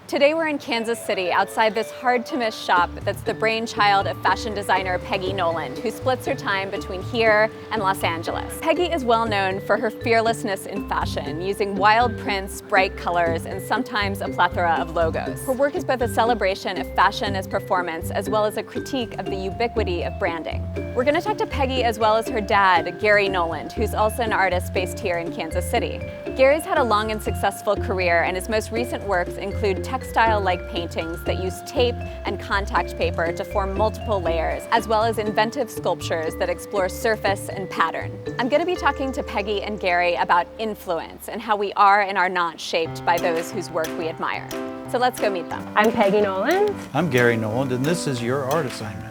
Today we're in Kansas City outside this hard-to-miss shop that's the brainchild of fashion designer Peggy Noland, who splits her time between here and Los Angeles. Peggy is well known for her fearlessness in fashion, using wild prints, bright colors, and sometimes a plethora of logos. Her work is both a celebration of fashion as performance, as well as a critique of the ubiquity of branding. We're going to talk to Peggy as well as her dad, Garry Noland, who's also an artist based here in Kansas City. Gary's had a long and successful career, and his most recent works include textile-like paintings that use tape and contact paper to form multiple layers, as well as inventive sculptures that explore surface and pattern. I'm going to be talking to Peggy and Garry about influence and how we are and are not shaped by those whose work we admire. So let's go meet them. I'm Peggy Noland. I'm Garry Noland, and this is your art assignment.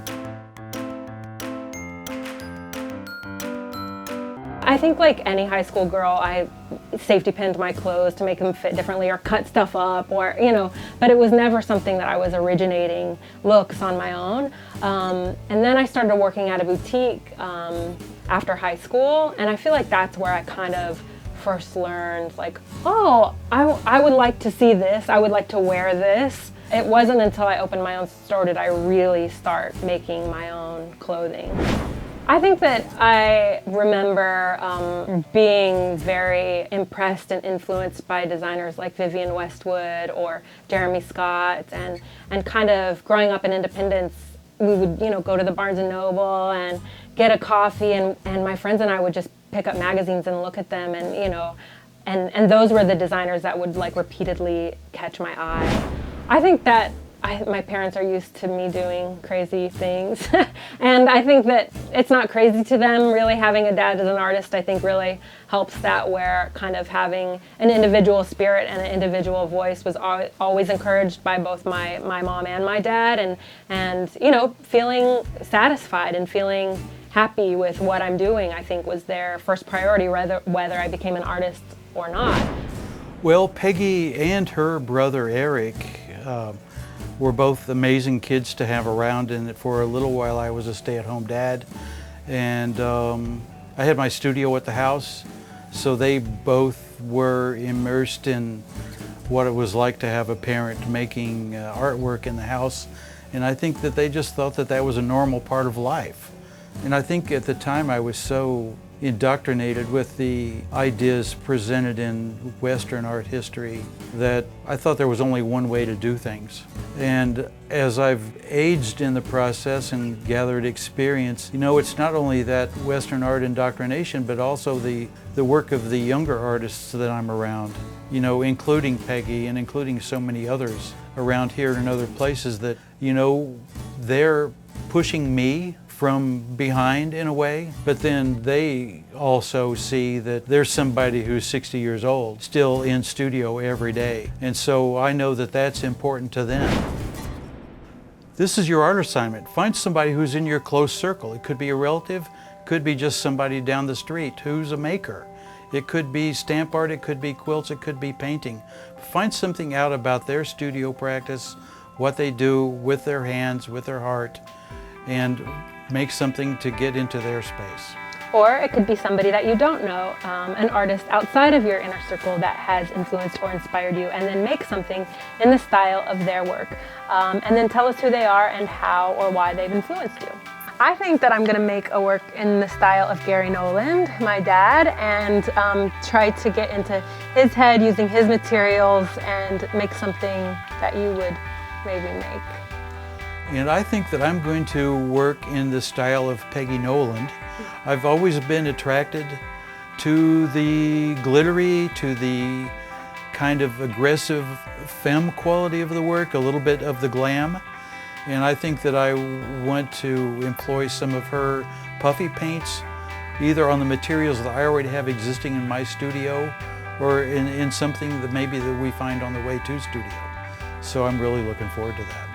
I think like any high school girl, I safety pinned my clothes to make them fit differently or cut stuff up or, but it was never something that I was originating looks on my own. And then I started working at a boutique after high school, and I feel like that's where I kind of first learned like, oh, I would like to see this, I would like to wear this. It wasn't until I opened my own store did I really start making my own clothing. I think that I remember being very impressed and influenced by designers like Vivienne Westwood or Jeremy Scott, and kind of growing up in Independence, we would go to the Barnes and Noble and get a coffee, and my friends and I would just pick up magazines and look at them, and those were the designers that would like repeatedly catch my eye. I think that my parents are used to me doing crazy things and I think that it's not crazy to them. Really having a dad as an artist, I think, really helps that, where kind of having an individual spirit and an individual voice was always encouraged by both my mom and my dad, and feeling satisfied and feeling happy with what I'm doing, I think, was their first priority, whether I became an artist or not. Well, Peggy and her brother Eric were both amazing kids to have around, and for a little while I was a stay-at-home dad, and I had my studio at the house, so they both were immersed in what it was like to have a parent making artwork in the house, and I think that they just thought that that was a normal part of life. And I think at the time I was so indoctrinated with the ideas presented in Western art history that I thought there was only one way to do things. And as I've aged in the process and gathered experience, it's not only that Western art indoctrination, but also the work of the younger artists that I'm around, including Peggy and including so many others around here and other places that, they're pushing me from behind in a way, but then they also see that there's somebody who's 60 years old still in studio every day. And so I know that that's important to them. This is your art assignment. Find somebody who's in your close circle. It could be a relative, could be just somebody down the street who's a maker. It could be stamp art, it could be quilts, it could be painting. Find something out about their studio practice, what they do with their hands, with their heart, and make something to get into their space. Or it could be somebody that you don't know, an artist outside of your inner circle that has influenced or inspired you, and then make something in the style of their work. And then tell us who they are and how or why they've influenced you. I think that I'm going to make a work in the style of Garry Noland, my dad, and try to get into his head using his materials and make something that you would maybe make. And I think that I'm going to work in the style of Peggy Noland. I've always been attracted to the glittery, to the kind of aggressive femme quality of the work, a little bit of the glam. And I think that I want to employ some of her puffy paints, either on the materials that I already have existing in my studio, or in something that maybe that we find on the way to studio. So I'm really looking forward to that.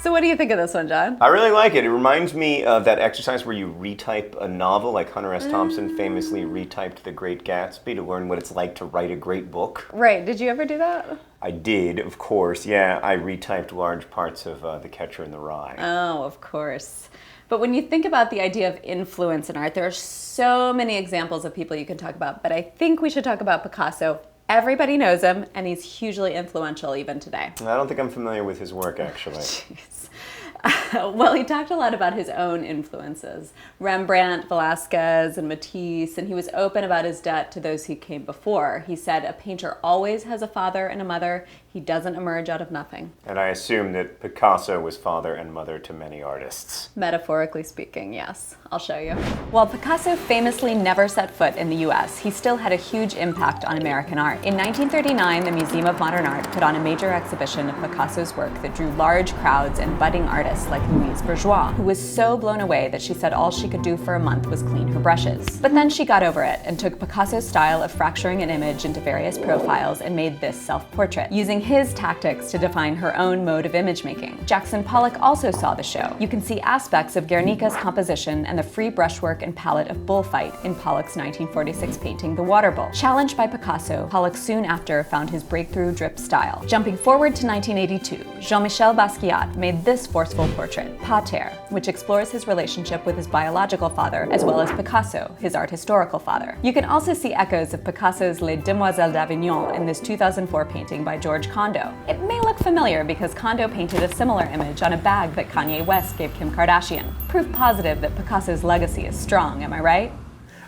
So what do you think of this one, John? I really like it. It reminds me of that exercise where you retype a novel, like Hunter S. Thompson famously retyped The Great Gatsby to learn what it's like to write a great book. Right. Did you ever do that? I did, of course. Yeah, I retyped large parts of The Catcher in the Rye. Oh, of course. But when you think about the idea of influence in art, there are so many examples of people you can talk about, but I think we should talk about Picasso Everybody knows him, and he's hugely influential even today. I don't think I'm familiar with his work, actually. Jeez. Well, he talked a lot about his own influences, Rembrandt, Velázquez, and Matisse, and he was open about his debt to those who came before. He said, a painter always has a father and a mother. He doesn't emerge out of nothing. And I assume that Picasso was father and mother to many artists. Metaphorically speaking, yes. I'll show you. While Picasso famously never set foot in the US, he still had a huge impact on American art. In 1939, the Museum of Modern Art put on a major exhibition of Picasso's work that drew large crowds and budding artists like Louise Bourgeois, who was so blown away that she said all she could do for a month was clean her brushes. But then she got over it and took Picasso's style of fracturing an image into various profiles and made this self-portrait, using his tactics to define her own mode of image making. Jackson Pollock also saw the show. You can see aspects of Guernica's composition and the free brushwork and palette of Bullfight in Pollock's 1946 painting The Water Bull. Challenged by Picasso, Pollock soon after found his breakthrough drip style. Jumping forward to 1982, Jean-Michel Basquiat made this forceful portrait, Pater, which explores his relationship with his biological father, as well as Picasso, his art historical father. You can also see echoes of Picasso's Les Demoiselles d'Avignon in this 2004 painting by George Condo. It may look familiar because Condo painted a similar image on a bag that Kanye West gave Kim Kardashian. Proof positive that Picasso's legacy is strong, am I right?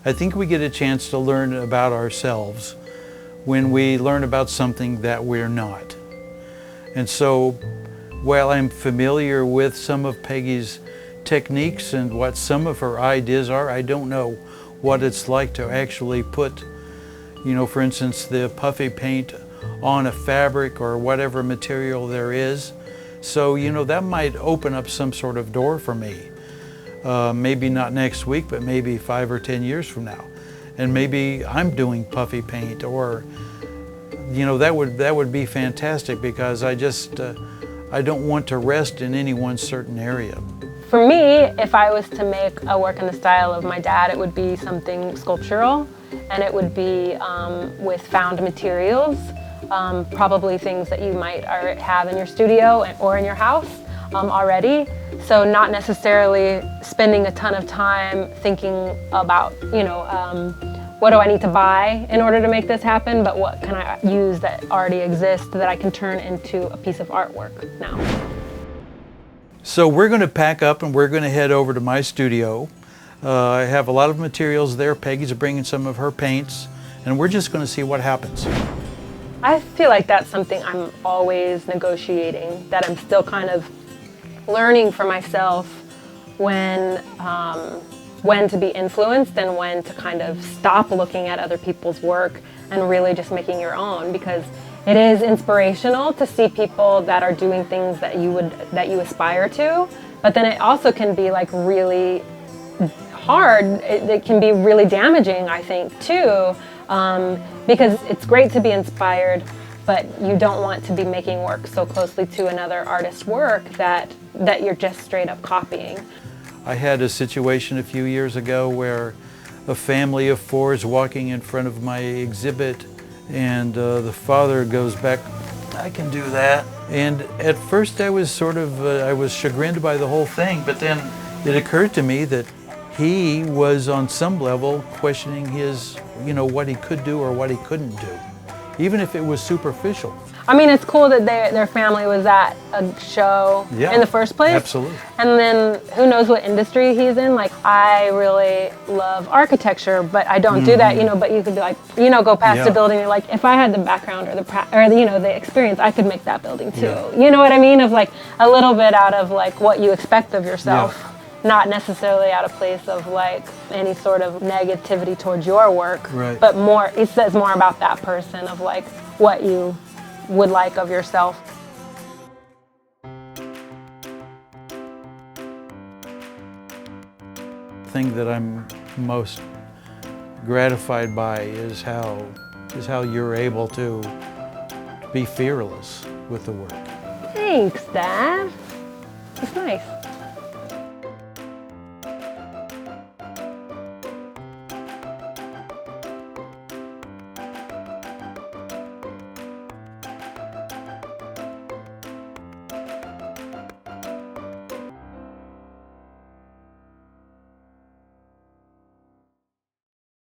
I think we get a chance to learn about ourselves when we learn about something that we're not. And so, while I'm familiar with some of Peggy's techniques and what some of her ideas are, I don't know what it's like to actually put, for instance, the puffy paint on a fabric or whatever material there is. So, that might open up some sort of door for me. Maybe not next week, but maybe 5 or 10 years from now. And maybe I'm doing puffy paint, or, that would be fantastic, because I don't want to rest in any one certain area. For me, if I was to make a work in the style of my dad, it would be something sculptural, and it would be with found materials, probably things that you might have in your studio or in your house already. So not necessarily spending a ton of time thinking about, what do I need to buy in order to make this happen, but what can I use that already exists that I can turn into a piece of artwork now. So we're going to pack up and we're going to head over to my studio. I have a lot of materials there. Peggy's bringing some of her paints, and we're just going to see what happens. I feel like that's something I'm always negotiating, that I'm still kind of learning for myself when to be influenced and when to kind of stop looking at other people's work and really just making your own, because it is inspirational to see people that are doing things that you aspire to, but then it also can be like really hard. It can be really damaging, I think, too, because it's great to be inspired, but you don't want to be making work so closely to another artist's work that you're just straight up copying. I had a situation a few years ago where a family of 4 is walking in front of my exhibit, and the father goes back, "I can do that." And at first I was I was chagrined by the whole thing, but then it occurred to me that he was on some level questioning his, what he could do or what he couldn't do, even if it was superficial. I mean, it's cool that their family was at a show in the first place. Absolutely. And then who knows what industry he's in. Like, I really love architecture, but I don't do that, but you could be like, go past the building, you're like, if I had the background or the experience, I could make that building too. Yeah. You know what I mean? Of like a little bit out of like what you expect of yourself. Yeah. Not necessarily out of place of like any sort of negativity towards your work, Right. but it says more about that person, of like what you would like of yourself. The thing that I'm most gratified by is how you're able to be fearless with the work. Thanks, Dad. It's nice.